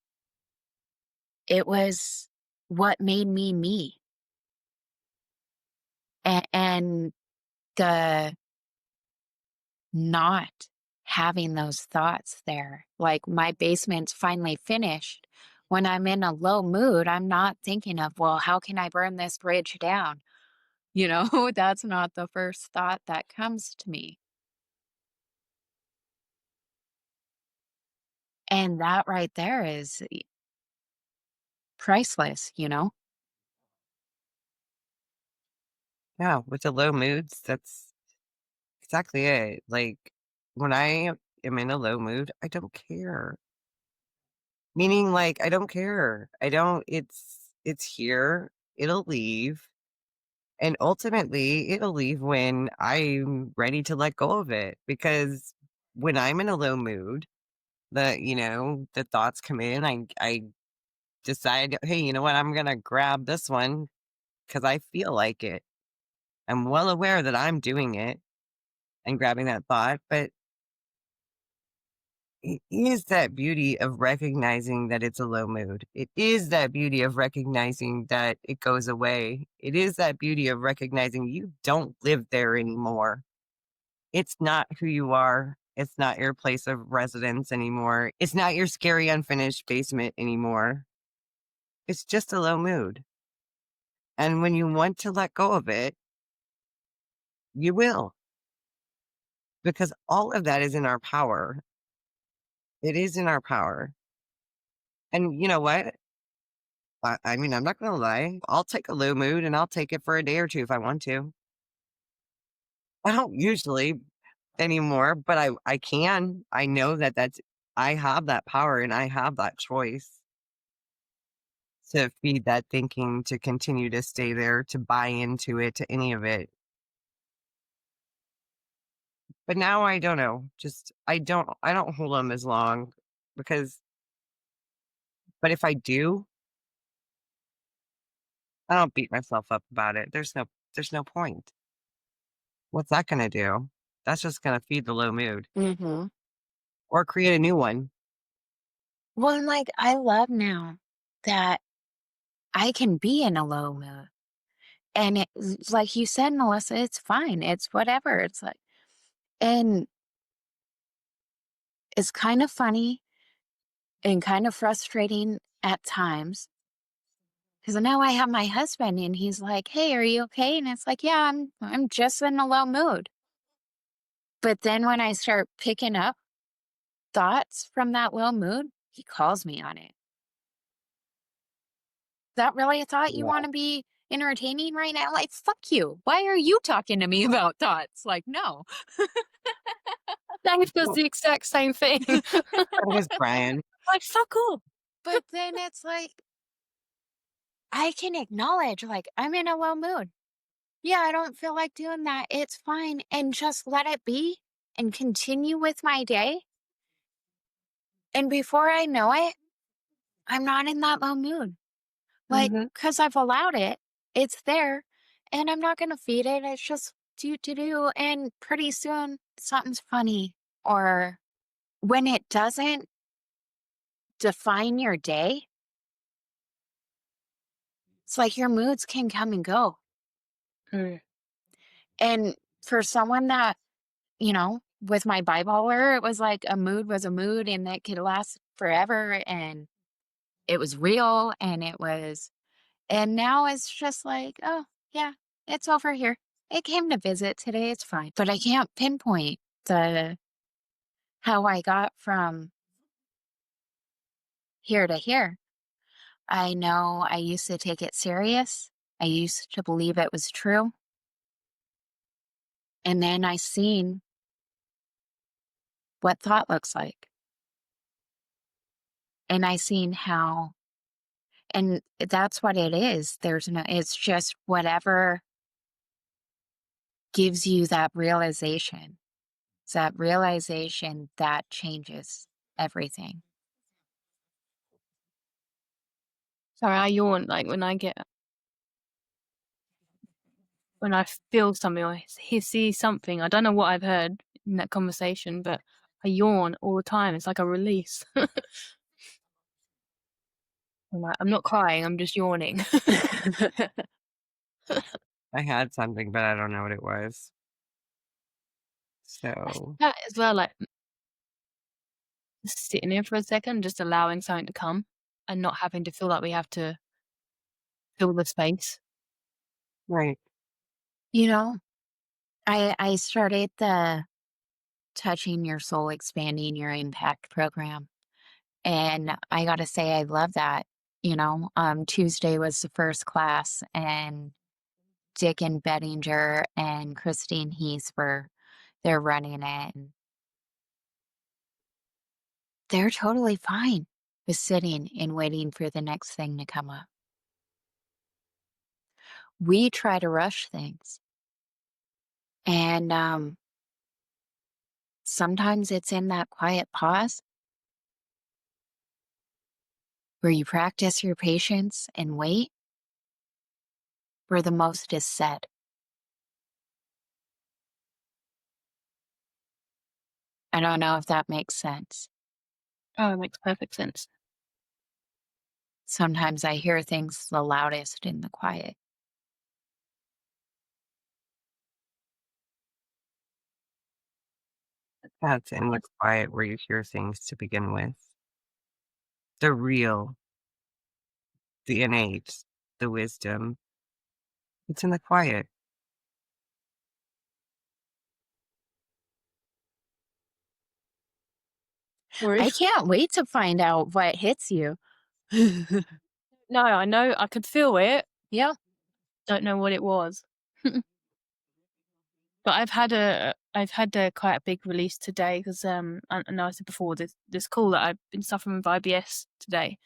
it was what made me me. And the not having those thoughts there. Like my basement's finally finished. When I'm in a low mood, I'm not thinking of, well, how can I burn this bridge down? That's not the first thought that comes to me. And that right there is priceless. Yeah, with the low moods, that's exactly it. Like, when I am in a low mood, I don't care. Meaning, like, I don't care. I don't it's here, it'll leave, and ultimately, it'll leave when I'm ready to let go of it, because when I'm in a low mood, the thoughts come in, I decide, "Hey, you know what? I'm gonna grab this one because I feel like it." I'm well aware that I'm doing it and grabbing that thought, but it is that beauty of recognizing that it's a low mood. It is that beauty of recognizing that it goes away. It is that beauty of recognizing you don't live there anymore. It's not who you are. It's not your place of residence anymore. It's not your scary unfinished basement anymore. It's just a low mood. And when you want to let go of it, you will, because all of that is in our power. It is in our power. And you know what? I mean, I'm not gonna lie. I'll take a low mood and I'll take it for a day or two if I want to. I don't usually anymore, but I can. I know that I have that power and I have that choice to feed that thinking, to continue to stay there, to buy into it, to any of it. But now I don't know. Just I don't hold them as long because but if I do, I don't beat myself up about it. There's no point. What's that gonna do? That's just gonna feed the low mood Hmm. or create a new one. Well, and like I love now that I can be in a low mood. And like you said, Melissa, it's fine. It's whatever. It's like, and it's kind of funny and kind of frustrating at times because now I have my husband and he's like, "Hey, are you okay?" And it's like, "Yeah, I'm just in a low mood." But then when I start picking up thoughts from that low mood, he calls me on it. Is that really a thought you want Yeah. to be entertaining right now? Like, fuck you. Why are you talking to me about thoughts? Like, no. Dave does Well, the exact same thing. so does Brian. Like, fuck off. But then it's like, I can acknowledge, like, I'm in a low mood. Yeah, I don't feel like doing that. It's fine. And just let it be and continue with my day. And before I know it, I'm not in that low mood. Like, Mhm. because I've allowed it, it's there. and I'm not gonna feed it. It's just do do do, and pretty soon something's funny. Or when it doesn't define your day, it's like your moods can come and go. Mm. And for someone that, with my bipolar, it was like a mood was a mood and that could last forever and it was real and now it's just like, oh, yeah, it's over here. It came to visit today, it's fine. But I can't pinpoint the how I got from here to here. I know I used to take it serious. I used to believe it was true. And then I seen what thought looks like. And I seen how, and that's what it is. It's just whatever gives you that realization. It's that realization that changes everything. Sorry, I yawn, like, when I feel something or see something, I don't know what I've heard in that conversation, but I yawn all the time. It's like a release. I'm not crying, I'm just yawning. I had something, but I don't know what it was. So, That as well, like, just sitting here for a second, just allowing something to come and not having to feel like we have to fill the space. right. You know, I started the Touching Your Soul, Expanding Your Impact program. And I gotta say, I love that. Tuesday was the first class, and Dick and Bettinger and Christine Heath they're running it. And they're totally fine with sitting and waiting for the next thing to come up. We try to rush things. And sometimes it's in that quiet pause where you practice your patience and wait where the most is said. I don't know if that makes sense. Oh, it makes perfect sense. Sometimes I hear things the loudest in the quiet. That's in the quiet where you hear things to begin with. The real, the innate, the wisdom. It's in the quiet. Or I if can't wait to find out what hits you. no, I know, I could feel it, Yeah. don't know what it was. But I've had a quite a big release today 'cause, I know I said before this call that I've been suffering with IBS today.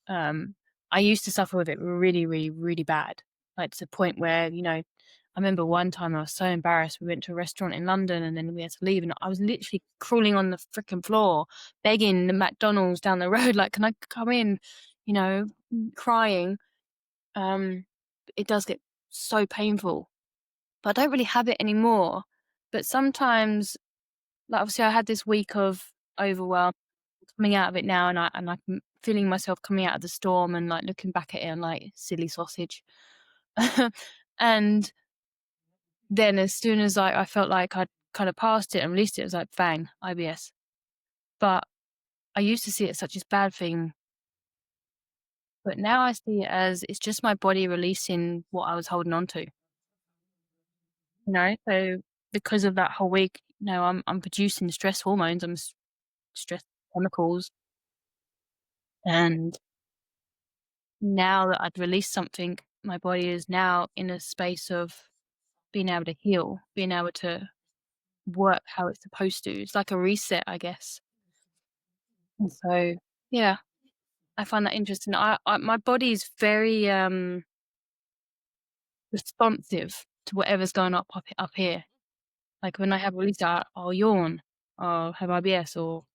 Um, I used to suffer with it really, really, really bad, like, to the point where, I remember one time I was so embarrassed. We went to a restaurant in London, and then we had to leave, and I was literally crawling on the fricking floor, begging the McDonald's down the road, like, "Can I come in?" Crying. Um, it does get so painful, but I don't really have it anymore. But sometimes, like, obviously, I had this week of overwhelm, coming out of it now, and I'm feeling myself coming out of the storm and, like, looking back at it and, like, silly sausage. And then as soon as I felt like I'd kind of passed it and released it, it was like, bang, IBS. But I used to see it as such a bad thing, but now I see it as it's just my body releasing what I was holding on to, So because of that whole week, I'm producing stress hormones, stress chemicals, and now that I'd released something, my body is now in a space of being able to heal, being able to work how it's supposed to. It's like a reset, I guess. And so, yeah, I find that interesting. My body is very responsive to whatever's going up here. Like when I have release, I'll yawn, I'll have IBS or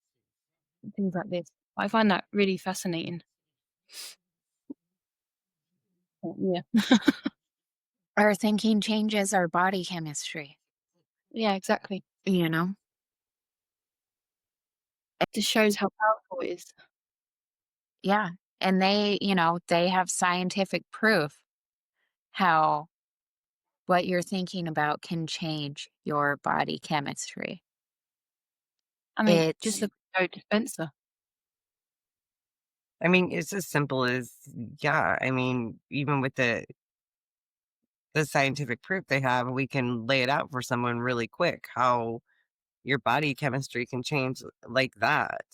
things like this. I find that really fascinating. Yeah. Our thinking changes our body chemistry, Yeah, exactly. you know? Just shows how powerful it is. Yeah. And they have scientific proof how what you're thinking about can change your body chemistry. I mean, just It's look at Joe Dispenza. I mean, it's as simple as, yeah, I mean, even with the scientific proof they have, we can lay it out for someone really quick how your body chemistry can change like that.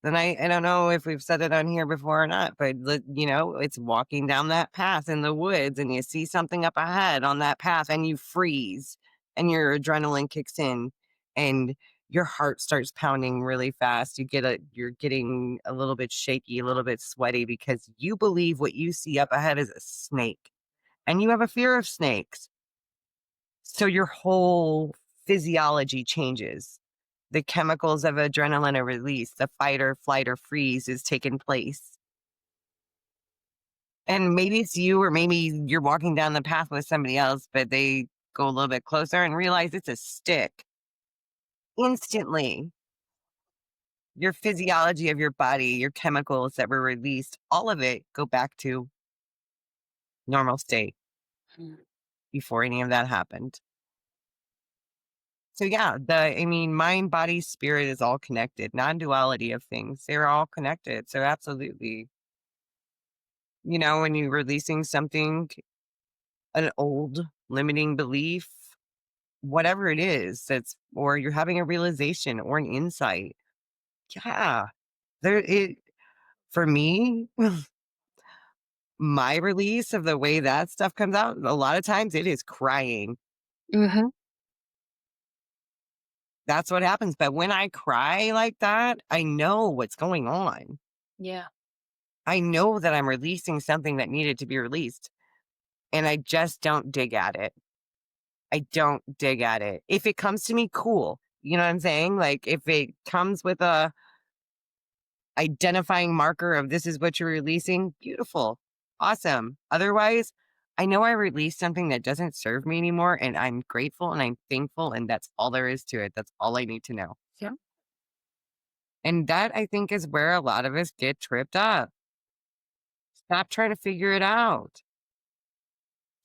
And I don't know if we've said it on here before or not, but it's walking down that path in the woods and you see something up ahead on that path and you freeze and your adrenaline kicks in and your heart starts pounding really fast. You're getting a little bit shaky, a little bit sweaty because you believe what you see up ahead is a snake and you have a fear of snakes. So your whole physiology changes. The chemicals of adrenaline are released. The fight or flight or freeze is taking place. And maybe it's you, or maybe you're walking down the path with somebody else, but they go a little bit closer and realize it's a stick. Instantly, your physiology of your body, your chemicals that were released, all of it go back to normal state Mm. before any of that happened. So yeah, I mean, mind, body, spirit is all connected. Non-duality of things, they're all connected. So absolutely, when you're releasing something, an old limiting belief, whatever it is, or you're having a realization or an insight. Yeah, it for me, my release of the way that stuff comes out, a lot of times it is crying. Mhm. That's what happens. But when I cry like that, I know what's going on. Yeah. I know that I'm releasing something that needed to be released, and I just don't dig at it. I don't dig at it. If it comes to me, cool. You know what I'm saying? Like if it comes with a identifying marker of this is what you're releasing, beautiful. Awesome. Otherwise, I know I released something that doesn't serve me anymore and I'm grateful and I'm thankful and that's all there is to it. That's all I need to know. Yeah. And that I think is where a lot of us get tripped up. Stop trying to figure it out.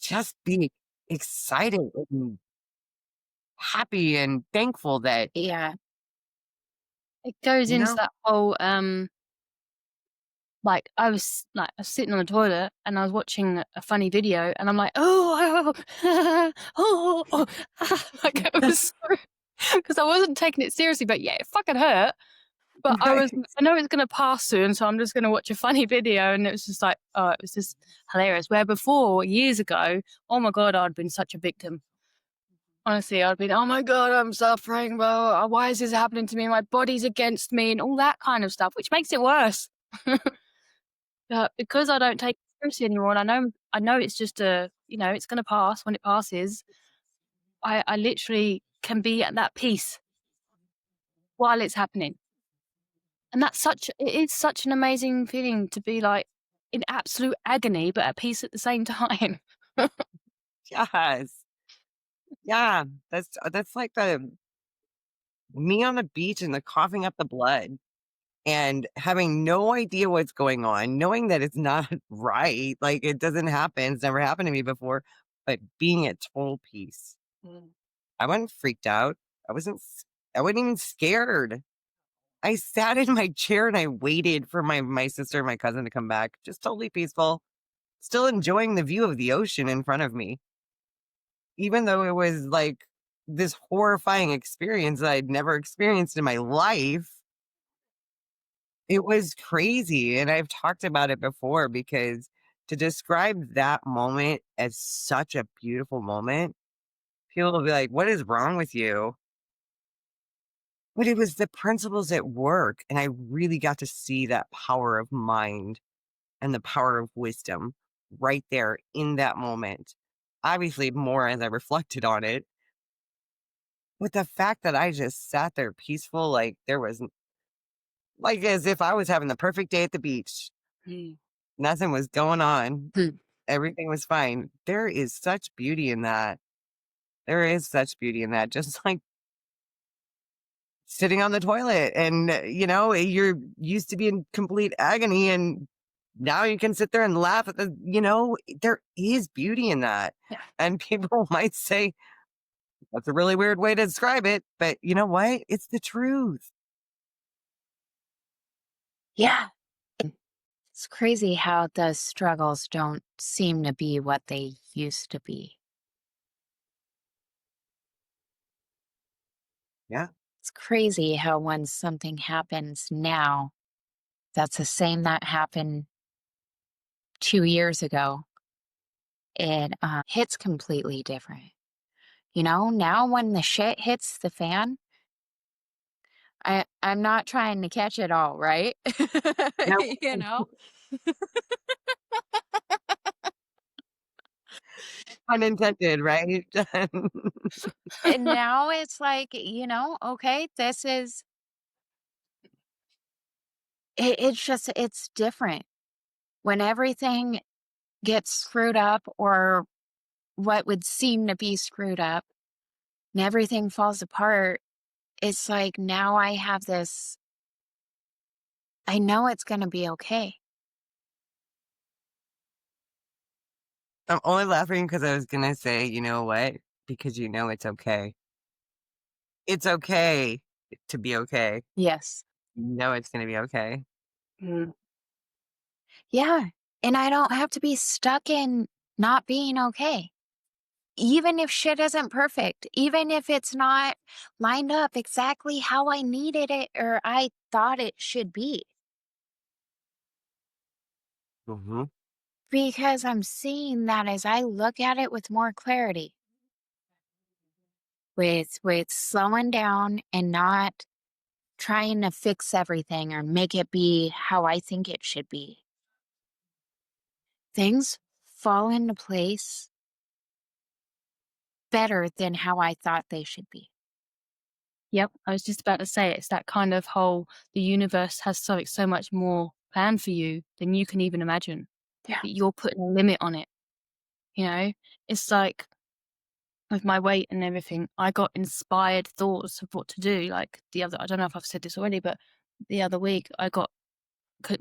Just be excited and happy and thankful that, Yeah. It goes you into know, that whole, like, I was sitting on the toilet and I was watching a funny video and I'm like, "Oh, oh, oh," like, it was so 'cause I wasn't taking it seriously, but yeah, it fucking hurt. But right. I know it's gonna pass soon, so I'm just gonna watch a funny video, and it was just like, oh, it was just hilarious. Where before, years ago, oh my god, I'd been such a victim. Honestly, I'd been, oh my god, I'm suffering. Well, why is this happening to me? My body's against me, and all that kind of stuff, which makes it worse. But because I don't take it seriously anymore, and I know it's just it's gonna pass. When it passes, I literally can be at that peace while it's happening. And it is such an amazing feeling to be, like, in absolute agony, but at peace at the same time. Yes. Yeah. That's like the me on the beach and the coughing up the blood and having no idea what's going on, knowing that it's not right. Like it doesn't happen. It's never happened to me before, but being at total peace. Mm. I wasn't freaked out. I wasn't even scared. I sat in my chair and I waited for my sister and my cousin to come back. Just totally peaceful, still enjoying the view of the ocean in front of me, even though it was like this horrifying experience that I'd never experienced in my life. It was crazy, and I've talked about it before because to describe that moment as such a beautiful moment, people will be like, "What is wrong with you?" But it was the principles at work, and I really got to see that power of mind and the power of wisdom right there in that moment. Obviously, more as I reflected on it, but the fact that I just sat there peaceful, like there was like as if I was having the perfect day at the beach. Mm. Nothing was going on. everything was fine. There is such beauty in that. There is such beauty in that. Just like sitting on the toilet and, you're used to be in complete agony and now you can sit there and laugh at there is beauty in that. Yeah. And people might say that's a really weird way to describe it, but you know what? It's the truth. Yeah. It's crazy how the struggles don't seem to be what they used to be. Yeah. It's crazy how when something happens now, that's the same that happened 2 years ago, it hits completely different. Now when the shit hits the fan, I'm not trying to catch it all, right? No, you know? unintended, right? And now it's like, okay, it's different. When everything gets screwed up or what would seem to be screwed up and everything falls apart, it's like now I have this, I know it's going to be okay. I'm only laughing because I was gonna say, you know what? Because it's okay. It's okay to be okay. Yes. It's gonna be okay. Mm. Yeah. And I don't have to be stuck in not being okay. Even if shit isn't perfect, even if it's not lined up exactly how I needed it or I thought it should be, Hmm. because I'm seeing that as I look at it with more clarity, with slowing down and not trying to fix everything or make it be how I think it should be. Things fall into place better than how I thought they should be. Yep, I was just about to say it's that kind of whole the universe has so much more planned for you than you can even imagine. Yeah. But you're putting a limit on it, you know? It's like with my weight and everything, I got inspired thoughts of what to do. Like I don't know if I've said this already, but the other week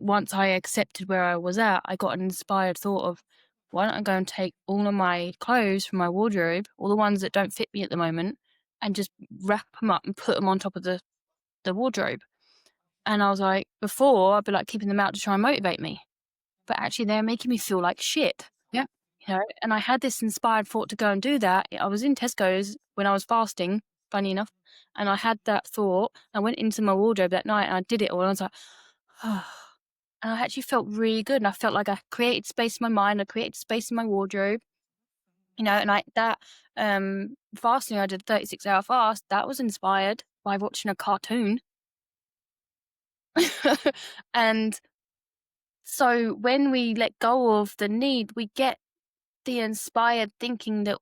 once I accepted where I was at, I got an inspired thought of why don't I go and take all of my clothes from my wardrobe, all the ones that don't fit me at the moment, and just wrap them up and put them on top of the wardrobe. And I was like, before I'd be like keeping them out to try and motivate me, but actually they're making me feel like shit. Yeah. And I had this inspired thought to go and do that. I was in Tesco's when I was fasting, funny enough, and I had that thought. I went into my wardrobe that night and I did it all. And I was like, oh. And I actually felt really good. And I felt like I created space in my mind. I created space in my wardrobe, and that fasting, I did 36-hour fast. That was inspired by watching a cartoon. And so when we let go of the need, we get the inspired thinking that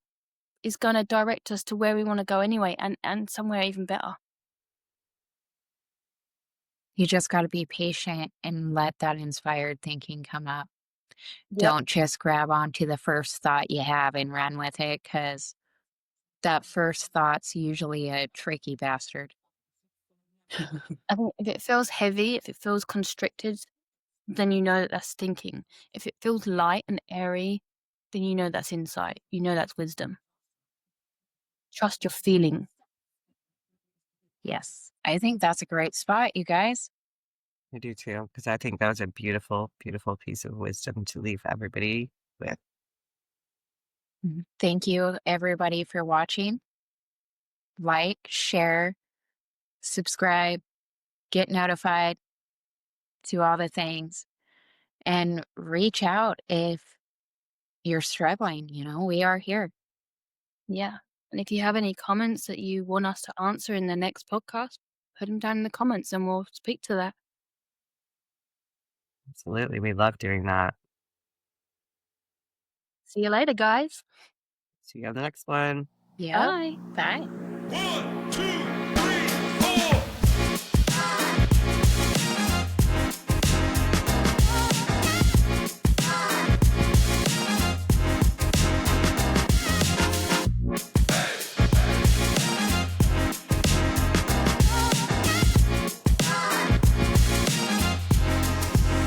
is going to direct us to where we want to go anyway, and somewhere even better. You just got to be patient and let that inspired thinking come up. Yep. Don't just grab onto the first thought you have and run with it because that first thought's usually a tricky bastard. I think if it feels heavy, if it feels constricted, then you know that that's thinking. If it feels light and airy, then you know that's insight. You know that's wisdom. Trust your feeling. Yes. I think that's a great spot, you guys. I do too, because I think that was a beautiful, beautiful piece of wisdom to leave everybody with. Thank you, everybody, for watching. Like, share, subscribe, get notified, do all the things, and reach out if you're struggling. We are here. Yeah. And if you have any comments that you want us to answer in the next podcast, put them down in the comments and we'll speak to that. Absolutely. We love doing that. See you later, guys. See you on the next one. Yep. Bye. Bye. 1, 2.